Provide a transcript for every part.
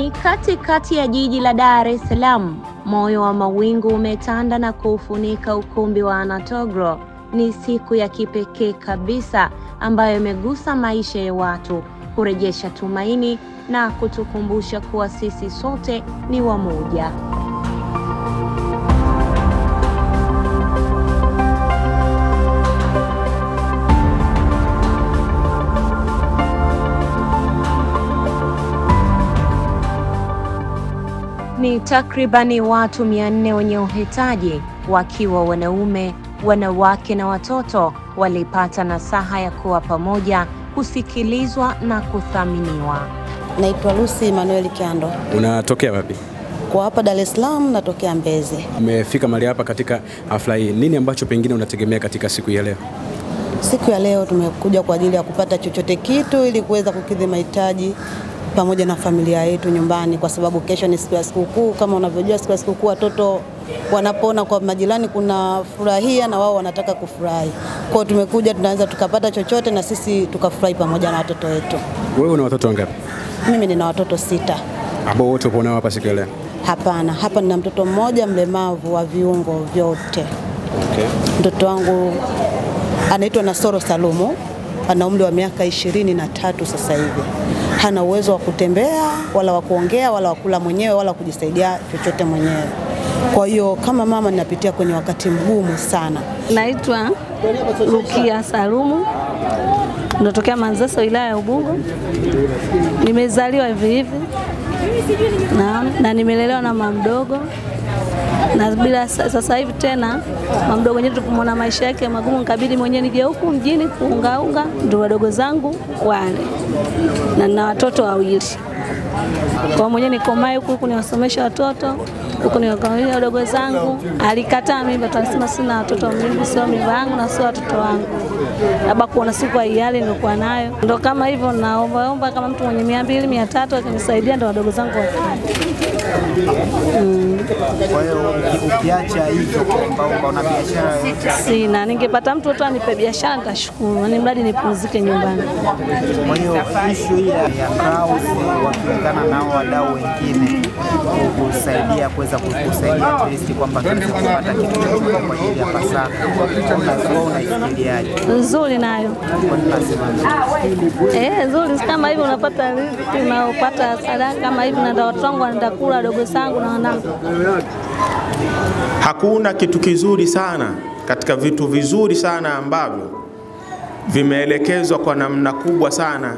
Ni katikati ya jiji la Dar es Salaam. Moyo wa mawingu umetanda na kuufunika ukumbi wa Anatogro. Ni siku ya kipekee kabisa ambayo imegusa maisha ya watu, kurejesha tumaini na kutukumbusha kuwa sisi sote ni wamoja. Ni takribani watu 400 wenye uhitaji, wakiwa wanaume, wanawake na watoto, walipata nasaha ya kuwa pamoja, kusikilizwa na kuthaminiwa. Naitwa Lucy Manuel Kiando. Unatokea wapi? Kwa hapa Dar es Salaam, natokea Mbezi. Umefika mahali hapa katika hafla hii. Nini ambacho pengine unategemea katika siku ya leo? Siku ya leo tumekuja kwa ajili ya kupata chochote kitu ili kuweza kukidhi mahitaji pamoja na familia yetu nyumbani, kwa sababu kesho ni siku ya sikukuu. Kama unavyojua, siku ya sikukuu watoto wanapoona kwa majirani kuna furahia na wao wanataka kufurahi. Kwa hiyo tumekuja, tunaweza tukapata chochote na sisi tukafurahi pamoja na watoto wetu. Wewe una watoto wangapi? Mimi nina watoto 6. Ambao wote upo nao hapa siku ya leo? Hapana, hapa nina mtoto mmoja mlemavu wa viungo vyote. Okay. Mtoto wangu anaitwa Nasoro Salumu, ana umri wa miaka 23 sasa hivi. Hana uwezo wa kutembea wala wa kuongea wala wa kula mwenyewe wala kujisaidia chochote mwenyewe. Kwa hiyo kama mama ninapitia kwenye wakati mgumu sana. Naitwa Rukia Salumu, natokea Manzese, wilaya ya Ubungo. Nimezaliwa hivi hivi na nimelelewa na mama mdogo, na bila sasa hivi tena mama mdogo mwenyewe tukumwona maisha yake magumu, nikabidi mwenyewe nije huku mjini kuungaunga ndio wadogo zangu wale, na nina watoto 2. Kwa mwenyewe nikomae huku niwasomesha watoto, huku niwakawia wadogo zangu. Alikataa mimba, tunasema sina watoto mimi, sio mimba yangu na sio watoto wangu. Labda kuona siku hiali nilikuwa nayo. Ndio kama hivyo, naomba kama mtu mwenye 200 300 akanisaidia ndio wadogo zangu wakae. Kwa hiyo ukiacha hizo kwamba una biashara sina, ningepata mtu tu anipe biashara nitashukuru, ni mradi nipumzike nyumbani. Kwa hiyo issue hii ya Clouds wakiungana nao wadau wengine kusaidia kuweza kukusaidia at kwamba tunaweza kupata kitu kwa ajili ya Pasaka, unaifikiriaje? Nzuri nayo. Nzuri kama hivi unapata riziki, unapata sadaka kama hivi, na watoto wangu wanaenda kula, dogo zangu na wanangu. Hakuna kitu kizuri sana katika vitu vizuri sana ambavyo vimeelekezwa kwa namna kubwa sana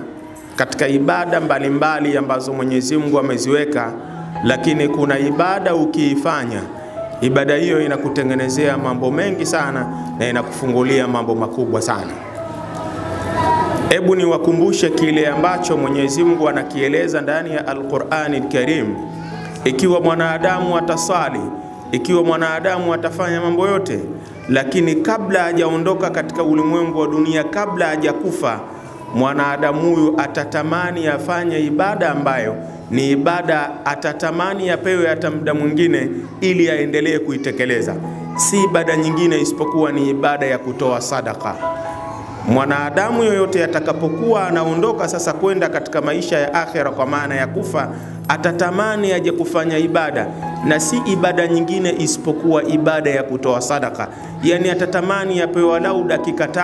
katika ibada mbalimbali ambazo Mwenyezi Mungu ameziweka, lakini kuna ibada ukiifanya, ibada hiyo inakutengenezea mambo mengi sana na inakufungulia mambo makubwa sana. Hebu niwakumbushe kile ambacho Mwenyezi Mungu anakieleza ndani ya Al-Qur'ani Al-Karim. Ikiwa mwanadamu atasali, ikiwa mwanadamu atafanya mambo yote, lakini kabla hajaondoka katika ulimwengu wa dunia, kabla hajakufa, mwanadamu huyu atatamani afanye ibada ambayo ni ibada atatamani apewe hata muda mwingine ili aendelee kuitekeleza. Si ibada nyingine isipokuwa ni ibada ya kutoa sadaka. Mwanadamu yoyote atakapokuwa anaondoka sasa kwenda katika maisha ya akhera, kwa maana ya kufa, atatamani aje kufanya ibada, na si ibada nyingine isipokuwa ibada ya kutoa sadaka. Yani atatamani apewe walau dakika 5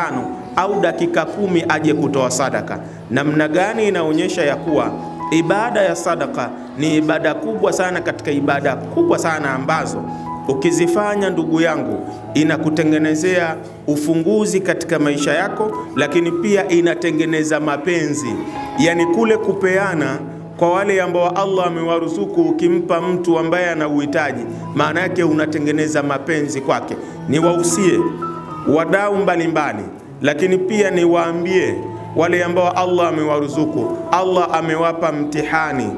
au dakika 10 aje kutoa sadaka. Namna gani inaonyesha ya kuwa ibada ya sadaka ni ibada kubwa sana katika ibada kubwa sana ambazo ukizifanya, ndugu yangu, inakutengenezea ufunguzi katika maisha yako, lakini pia inatengeneza mapenzi. Yani kule kupeana kwa wale ambao Allah amewaruzuku, ukimpa mtu ambaye ana uhitaji, maana yake unatengeneza mapenzi kwake. Niwahusie wadau mbalimbali, lakini pia niwaambie wale ambao Allah amewaruzuku, Allah amewapa mtihani,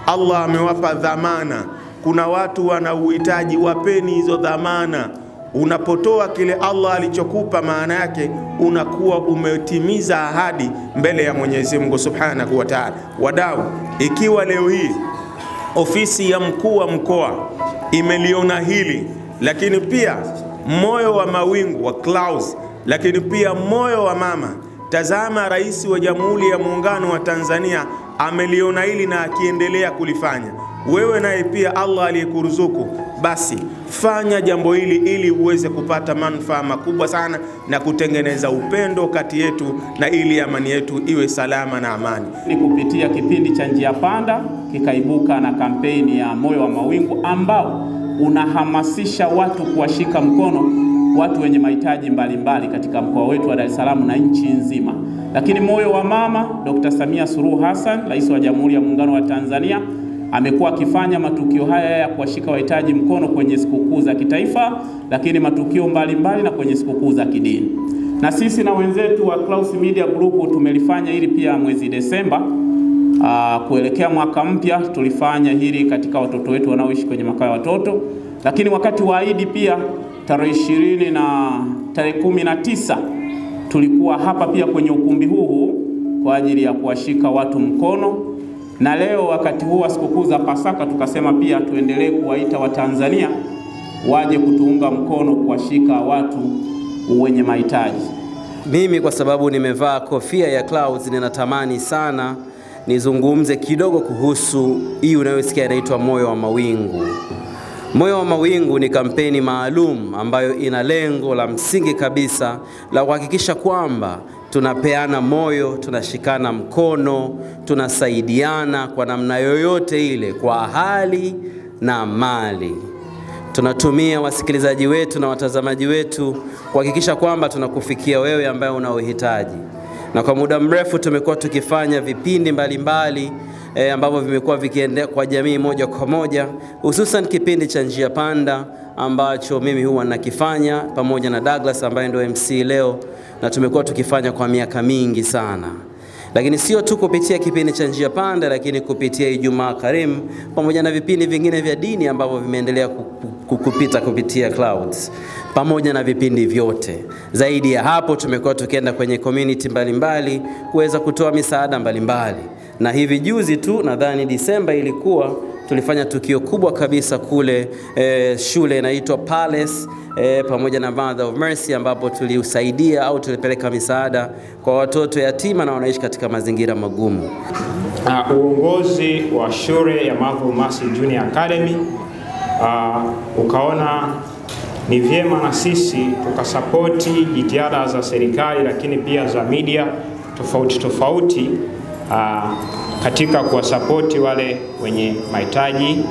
Allah amewapa dhamana. Kuna watu wana uhitaji, wapeni hizo dhamana. Unapotoa kile Allah alichokupa, maana yake unakuwa umetimiza ahadi mbele ya Mwenyezi Mungu Subhanahu wa Ta'ala. Wadau, ikiwa leo hii ofisi ya mkuu wa mkoa imeliona hili, lakini pia moyo wa mawingu wa Clouds, lakini pia moyo wa mama, tazama Rais wa Jamhuri ya Muungano wa Tanzania ameliona hili na akiendelea kulifanya, wewe naye pia Allah aliyekuruzuku, basi fanya jambo hili ili uweze kupata manufaa makubwa sana na kutengeneza upendo kati yetu, na ili amani yetu iwe salama na amani. Ni kupitia kipindi cha Njia Panda kikaibuka na kampeni ya Moyo wa Mawingu ambao unahamasisha watu kuwashika mkono watu wenye mahitaji mbalimbali katika mkoa wetu wa Dar es Salaam na nchi nzima. Lakini Moyo wa Mama, Dr. Samia Suluhu Hassan, Rais wa Jamhuri ya Muungano wa Tanzania, amekuwa akifanya matukio haya ya kuwashika wahitaji mkono kwenye sikukuu za kitaifa, lakini matukio mbalimbali na kwenye sikukuu za kidini. Na sisi na wenzetu wa Clouds Media Group tumelifanya hili pia mwezi Desemba. Kuelekea mwaka mpya tulifanya hili katika watoto wetu wanaoishi kwenye makao ya watoto. Lakini wakati wa Eid pia tarehe 20 na tarehe 19 tulikuwa hapa pia kwenye ukumbi huu kwa ajili ya kuwashika watu mkono. Na leo wakati huu wa sikukuu za Pasaka tukasema pia tuendelee kuwaita Watanzania waje kutuunga mkono kuwashika watu wenye mahitaji. Mimi kwa sababu nimevaa kofia ya Clouds, ninatamani sana nizungumze kidogo kuhusu hii unayosikia inaitwa Moyo wa Mawingu. Moyo wa Mawingu ni kampeni maalum ambayo ina lengo la msingi kabisa la kuhakikisha kwamba tunapeana moyo, tunashikana mkono, tunasaidiana kwa namna yoyote ile, kwa hali na mali. Tunatumia wasikilizaji wetu na watazamaji wetu kuhakikisha kwamba tunakufikia wewe ambaye una uhitaji. Na kwa muda mrefu tumekuwa tukifanya vipindi mbalimbali ambavyo vimekuwa vikiendea kwa jamii moja kwa moja, hususan kipindi cha Njia Panda ambacho mimi huwa nakifanya pamoja na Douglas ambaye ndio MC leo, na tumekuwa tukifanya kwa miaka mingi sana. Lakini sio tu kupitia kipindi cha Njia Panda, lakini kupitia Ijumaa Karim pamoja na vipindi vingine vya dini ambavyo vimeendelea kupitia Clouds, pamoja na vipindi vyote. Zaidi ya hapo tumekuwa tukienda kwenye community mbalimbali kuweza kutoa misaada mbalimbali. Na hivi juzi tu nadhani Disemba ilikuwa tulifanya tukio kubwa kabisa kule shule inaitwa Palace pamoja na Mother of Mercy, ambapo tuliusaidia au tulipeleka misaada kwa watoto yatima na wanaishi katika mazingira magumu. Uongozi wa shule ya Mother of Mercy Junior Academy ukaona ni vyema na sisi tukasapoti jitihada za serikali lakini pia za media tofauti katika kuwasapoti wale wenye mahitaji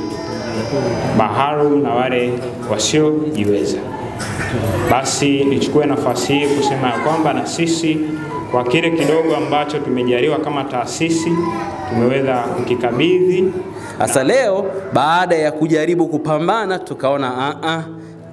maalum na wale wasiojiweza. Basi nichukue nafasi hii kusema ya kwamba na sisi kwa kile kidogo ambacho tumejaliwa kama taasisi tumeweza kukikabidhi. Sasa leo baada ya kujaribu kupambana tukaona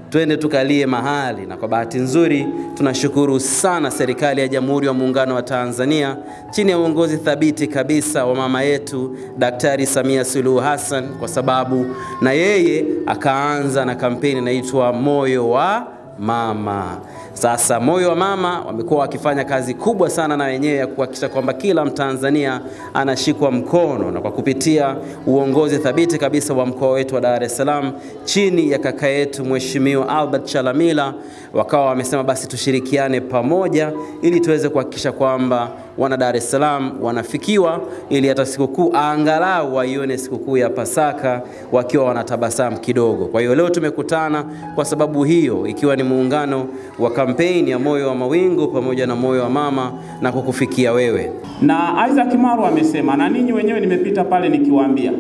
twende tukalie mahali, na kwa bahati nzuri tunashukuru sana serikali ya Jamhuri ya Muungano wa Tanzania chini ya uongozi thabiti kabisa wa mama yetu Daktari Samia Suluhu Hassan, kwa sababu na yeye akaanza na kampeni inaitwa Moyo wa Mama. Sasa Moyo wa Mama wamekuwa wakifanya kazi kubwa sana na wenyewe ya kuhakikisha kwamba kila Mtanzania anashikwa mkono, na kwa kupitia uongozi thabiti kabisa wa mkoa wetu wa Dar es Salaam chini ya kaka yetu Mheshimiwa Albert Chalamila, wakawa wamesema basi tushirikiane pamoja ili tuweze kuhakikisha kwamba wana Dar es Salaam wanafikiwa, ili hata sikukuu angalau waione sikukuu ya Pasaka wakiwa wanatabasamu kidogo. Kwa hiyo leo tumekutana kwa sababu hiyo, ikiwa ni muungano wa kampeni ya Moyo wa Mawingu pamoja na Moyo wa Mama na kukufikia wewe. Na Isaac Maru amesema, na ninyi wenyewe nimepita pale nikiwaambia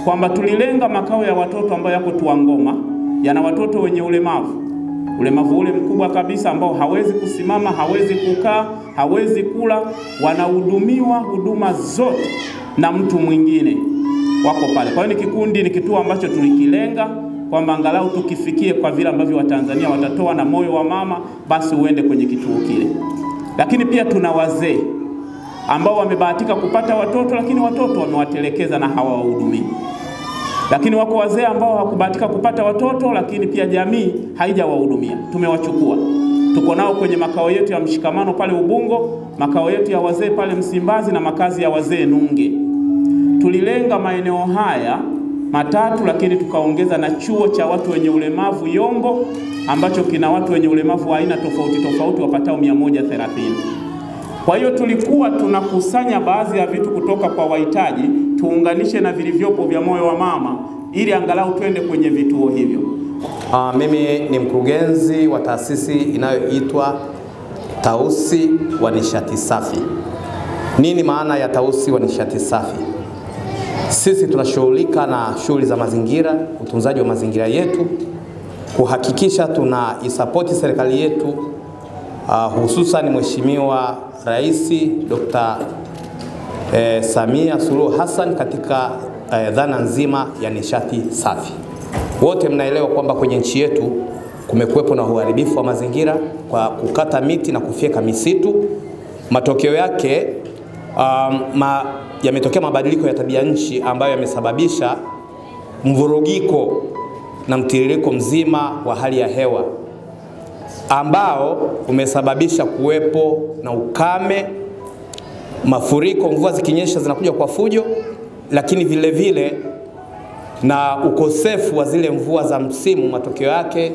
kwamba tulilenga makao ya watoto ambayo yako Tuangoma, yana watoto wenye ulemavu ule mkubwa kabisa ambao hawezi kusimama, hawezi kukaa, hawezi kula, wanahudumiwa huduma zote na mtu mwingine wako pale. Kwa hiyo ni kikundi, ni kituo ambacho tulikilenga kwamba angalau tukifikie kwa vile ambavyo Watanzania watatoa na Moyo wa Mama, basi uende kwenye kituo kile. Lakini pia tuna wazee ambao wamebahatika kupata watoto, lakini watoto wamewatelekeza na hawawahudumii. Lakini wako wazee ambao hawakubahatika kupata watoto, lakini pia jamii haijawahudumia. Tumewachukua. Tuko nao kwenye makao yetu ya Mshikamano pale Ubungo, makao yetu ya wazee pale Msimbazi na makazi ya wazee Nunge. Tulilenga maeneo haya matatu, lakini tukaongeza na chuo cha watu wenye ulemavu Yombo ambacho kina watu wenye ulemavu wa aina tofauti wapatao 130. Kwa hiyo tulikuwa tunakusanya baadhi ya vitu kutoka kwa wahitaji, tuunganishe na vilivyopo vya Moyo wa Mama ili angalau twende kwenye vituo hivyo. Mimi ni mkurugenzi wa taasisi inayoitwa Tausi wa Nishati Safi. Nini maana ya Tausi wa Nishati Safi? Sisi tunashughulika na shughuli za mazingira, utunzaji wa mazingira yetu, kuhakikisha tunaisapoti serikali yetu, hususan Mheshimiwa Rais Dr. Samia Suluhu Hassan katika dhana nzima ya nishati safi. Wote mnaelewa kwamba kwenye nchi yetu kumekuwepo na uharibifu wa mazingira kwa kukata miti na kufyeka misitu. Matokeo yake yametokea mabadiliko ya tabia nchi ambayo yamesababisha mvurugiko na mtiririko mzima wa hali ya hewa ambao umesababisha kuwepo na ukame, mafuriko, mvua zikinyesha zinakuja kwa fujo, lakini vile vile na ukosefu wa zile mvua za msimu. Matokeo yake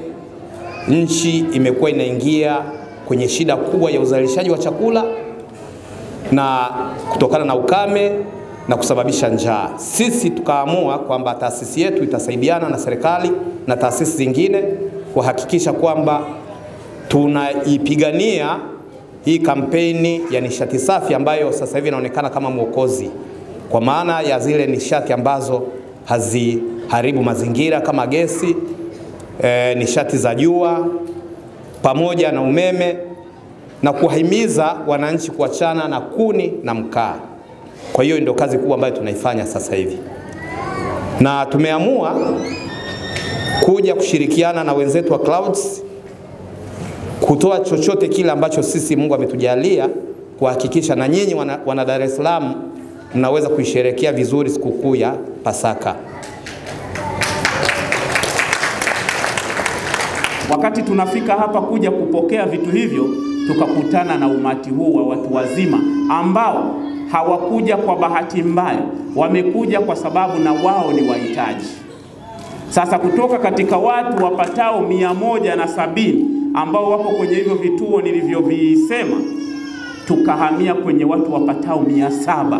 nchi imekuwa inaingia kwenye shida kubwa ya uzalishaji wa chakula na kutokana na ukame na kusababisha njaa. Sisi tukaamua kwamba taasisi yetu itasaidiana na serikali na taasisi zingine kuhakikisha kwamba tunaipigania hii kampeni ya nishati safi ambayo sasa hivi inaonekana kama mwokozi, kwa maana ya zile nishati ambazo haziharibu mazingira kama gesi, nishati za jua pamoja na umeme, na kuwahimiza wananchi kuachana na kuni na mkaa. Kwa hiyo ndio kazi kubwa ambayo tunaifanya sasa hivi, na tumeamua kuja kushirikiana na wenzetu wa Clouds kutoa chochote kile ambacho sisi Mungu ametujalia kuhakikisha na nyinyi wana Dar es Salaam mnaweza kuisherehekea vizuri sikukuu ya Pasaka. Wakati tunafika hapa kuja kupokea vitu hivyo, tukakutana na umati huu wa watu wazima ambao hawakuja kwa bahati mbaya, wamekuja kwa sababu na wao ni wahitaji. Sasa kutoka katika watu wapatao 170 ambao wako kwenye hivyo vituo nilivyovisema, tukahamia kwenye watu wapatao 700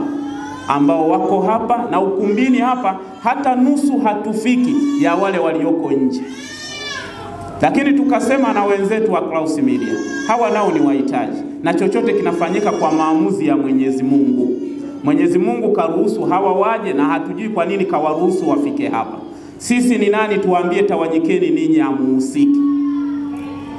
ambao wako hapa, na ukumbini hapa hata nusu hatufiki ya wale walioko nje. Lakini tukasema na wenzetu wa Clouds Media, hawa nao ni wahitaji, na chochote kinafanyika kwa maamuzi ya Mwenyezi Mungu. Mwenyezi Mungu karuhusu hawa waje, na hatujui kwa nini kawaruhusu wafike hapa. Sisi ni nani tuambie tawanyikeni ninyi hamuhusiki?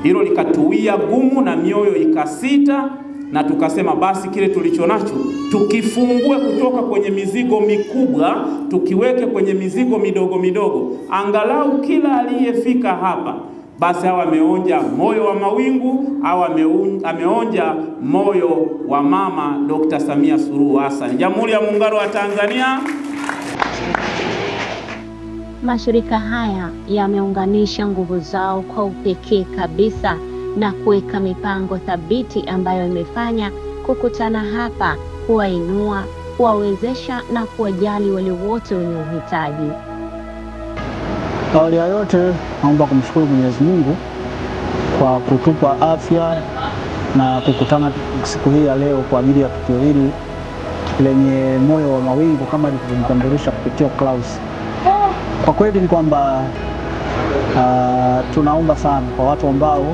Hilo likatuia gumu na mioyo ikasita, na tukasema basi kile tulicho nacho tukifungue kutoka kwenye mizigo mikubwa tukiweke kwenye mizigo midogo midogo, angalau kila aliyefika hapa basi hawa ameonja moyo wa mawingu, au ameonja moyo wa Mama Dr. Samia Suluhu Hassan, Jamhuri ya Muungano wa Tanzania. Mashirika haya yameunganisha nguvu zao kwa upekee kabisa na kuweka mipango thabiti ambayo imefanya kukutana hapa, kuwainua, kuwawezesha na kuwajali wale wote wenye uhitaji. Awali ya yote, naomba kumshukuru Mwenyezi Mungu kwa kutupa afya na kukutana siku hii ya leo kwa ajili ya tukio hili lenye moyo wa mawingu kama tulivyotambulisha kupitia Clouds. Kwa kweli ni kwamba tunaomba sana kwa watu ambao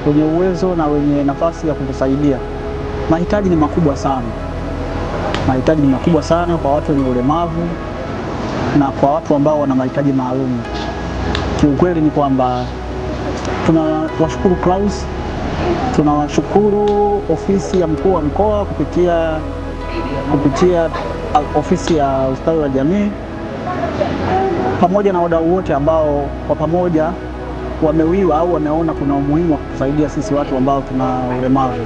wenye uwezo na wenye nafasi ya kutusaidia. Mahitaji ni makubwa sana. Mahitaji ni makubwa sana kwa watu wenye ulemavu na kwa watu ambao wana mahitaji maalum. Kiukweli ni kwamba tunawashukuru Clouds, tunawashukuru ofisi ya mkuu wa mkoa kupitia ofisi ya ustawi wa jamii, pamoja na wadau wote ambao kwa pamoja wamewiwa au wameona kuna umuhimu wa kusaidia sisi watu ambao tuna ulemavu.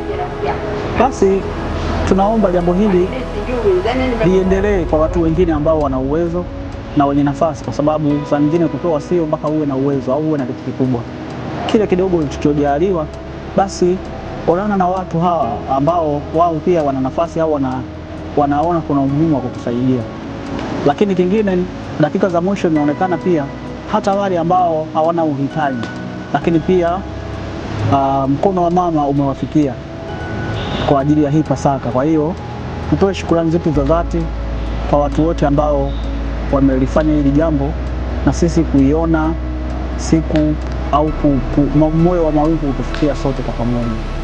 Basi tunaomba jambo hili liendelee kwa watu wengine ambao wana uwezo na wenye nafasi, kwa sababu saa nyingine kutoa sio mpaka uwe na uwezo au uwe na kitu kikubwa. Kile kidogo ulichojaliwa basi onana na watu hawa ambao wao pia wana nafasi au wanaona kuna umuhimu wa kukusaidia. Lakini kingine, dakika za mwisho inaonekana pia hata wale ambao hawana uhitaji, lakini pia mkono wa mama umewafikia. kwa ajili ya hii Pasaka. Kwa hiyo tutoe shukrani zetu za dhati kwa watu wote ambao wamelifanya hili jambo na sisi kuiona siku au moyo wa mawingu kutufikia sote kwa pamoja.